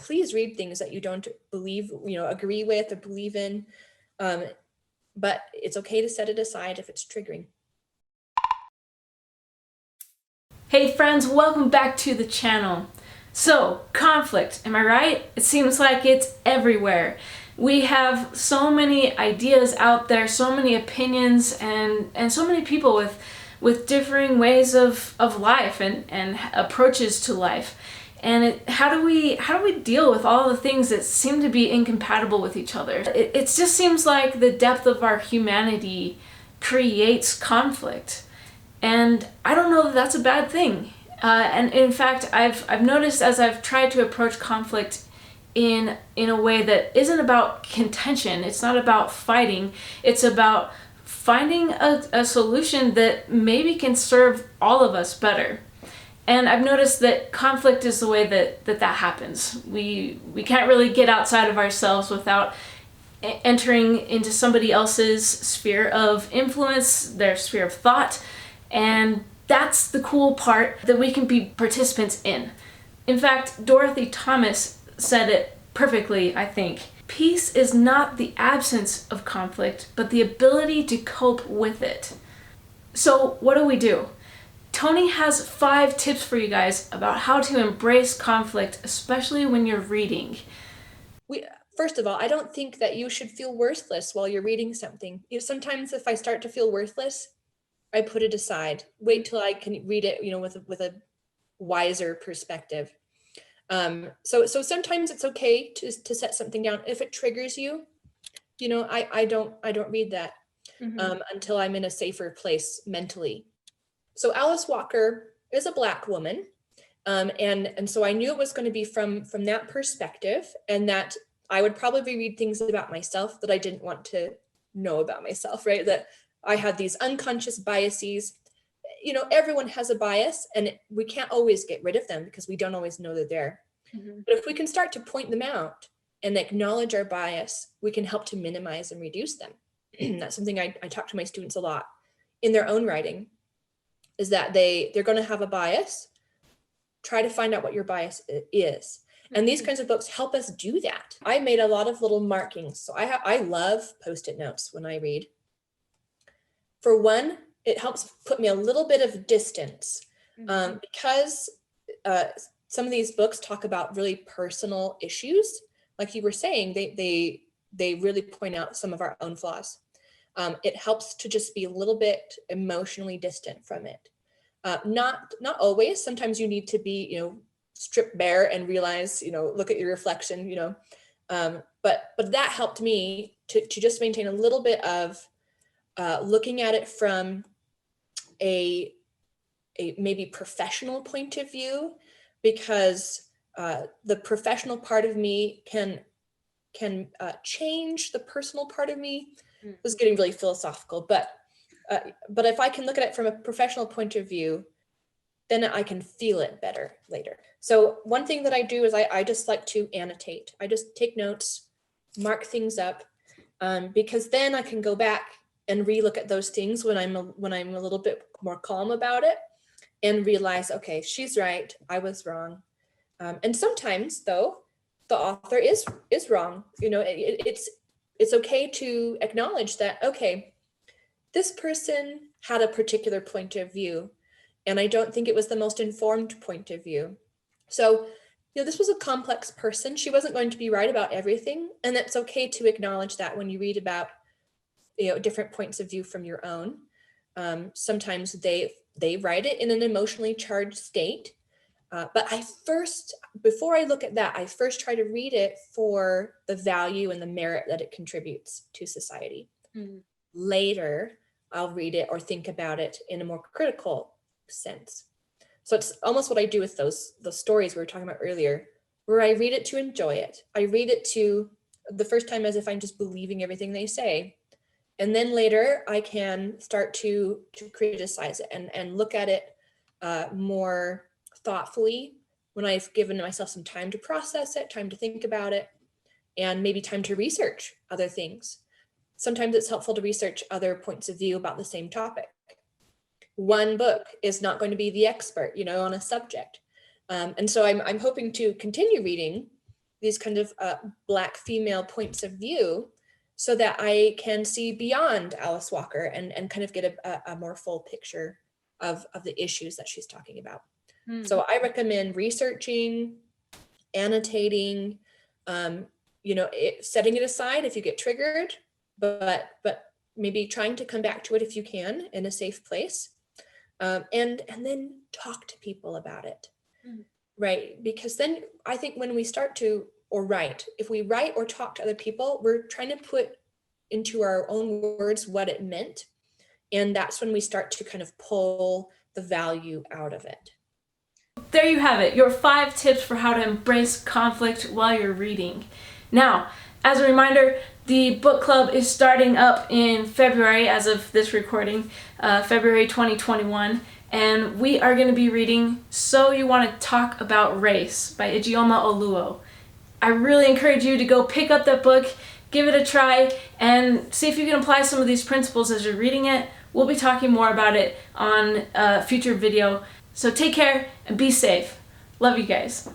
please read things that you don't believe, agree with or believe in. But it's okay to set it aside if it's triggering. Hey friends, welcome back to the channel. So, conflict, am I right? It seems like it's everywhere. We have so many ideas out there, so many opinions, and so many people with differing ways of life and approaches to life. And how do we deal with all the things that seem to be incompatible with each other? It just seems like the depth of our humanity creates conflict. And I don't know that that's a bad thing. And in fact, I've noticed as I've tried to approach conflict in a way that isn't about contention, it's not about fighting, it's about finding a solution that maybe can serve all of us better. And I've noticed that conflict is the way that happens. We can't really get outside of ourselves without entering into somebody else's sphere of influence, their sphere of thought, and that's the cool part that we can be participants in. In fact, Dorothy Thomas said it perfectly, I think. Peace is not the absence of conflict, but the ability to cope with it. So what do? Toni has 5 tips for you guys about how to embrace conflict, especially when you're reading. First of all, I don't think that you should feel worthless while you're reading something. Sometimes if I start to feel worthless, I put it aside, wait till I can read it, with a wiser perspective. So sometimes it's okay to set something down. If it triggers you, I don't read that until I'm in a safer place mentally. So Alice Walker is a Black woman. And so I knew it was going to be from that perspective, and that I would probably read things about myself that I didn't want to know about myself, right? That I had these unconscious biases. Everyone has a bias, and we can't always get rid of them because we don't always know they're there. But if we can start to point them out and acknowledge our bias, we can help to minimize and reduce them. That's something I talk to my students a lot in their own writing, is that they're going to have a bias. Try to find out what your bias is. And these kinds of books help us do that. I made a lot of little markings. So I love Post-it notes when I read. For one, it helps put me a little bit of distance because some of these books talk about really personal issues. Like you were saying, they really point out some of our own flaws. It helps to just be a little bit emotionally distant from it. Not always. Sometimes you need to be, stripped bare and realize, look at your reflection, but that helped me to just maintain a little bit of looking at it from a maybe professional point of view, because the professional part of me can change the personal part of me. It was getting really philosophical, but if I can look at it from a professional point of view, then I can feel it better later. So one thing that I do is I just like to annotate. I just take notes, mark things up, because then I can go back and relook at those things when I'm a little bit more calm about it, and realize, okay, she's right, I was wrong. And sometimes, though, the author is wrong. It's okay to acknowledge that, okay, this person had a particular point of view, and I don't think it was the most informed point of view. So, this was a complex person. She wasn't going to be right about everything, and it's okay to acknowledge that when you read about different points of view from your own. Sometimes they write it in an emotionally charged state. But before I look at that, I first try to read it for the value and the merit that it contributes to society. Later, I'll read it or think about it in a more critical sense. So it's almost what I do with those stories we were talking about earlier, where I read it to enjoy it. I read it to the first time as if I'm just believing everything they say. And then later I can start to criticize it and look at it more thoughtfully when I've given myself some time to process it, time to think about it, and maybe time to research other things. Sometimes it's helpful to research other points of view about the same topic. One book is not going to be the expert, on a subject. And so I'm hoping to continue reading these kind of Black female points of view so that I can see beyond Alice Walker and kind of get a more full picture of the issues that she's talking about. So I recommend researching, annotating, setting it aside if you get triggered, but maybe trying to come back to it if you can in a safe place, and then talk to people about it, right? Because then I think when we start to if we write or talk to other people, we're trying to put into our own words what it meant, and that's when we start to kind of pull the value out of it. There you have it, your 5 tips for how to embrace conflict while you're reading. Now, as a reminder, the book club is starting up in February, as of this recording, February 2021, and we are going to be reading So You Want to Talk About Race by Ijeoma Oluo. I really encourage you to go pick up that book, give it a try, and see if you can apply some of these principles as you're reading it. We'll be talking more about it on a future video. So take care and be safe. Love you guys.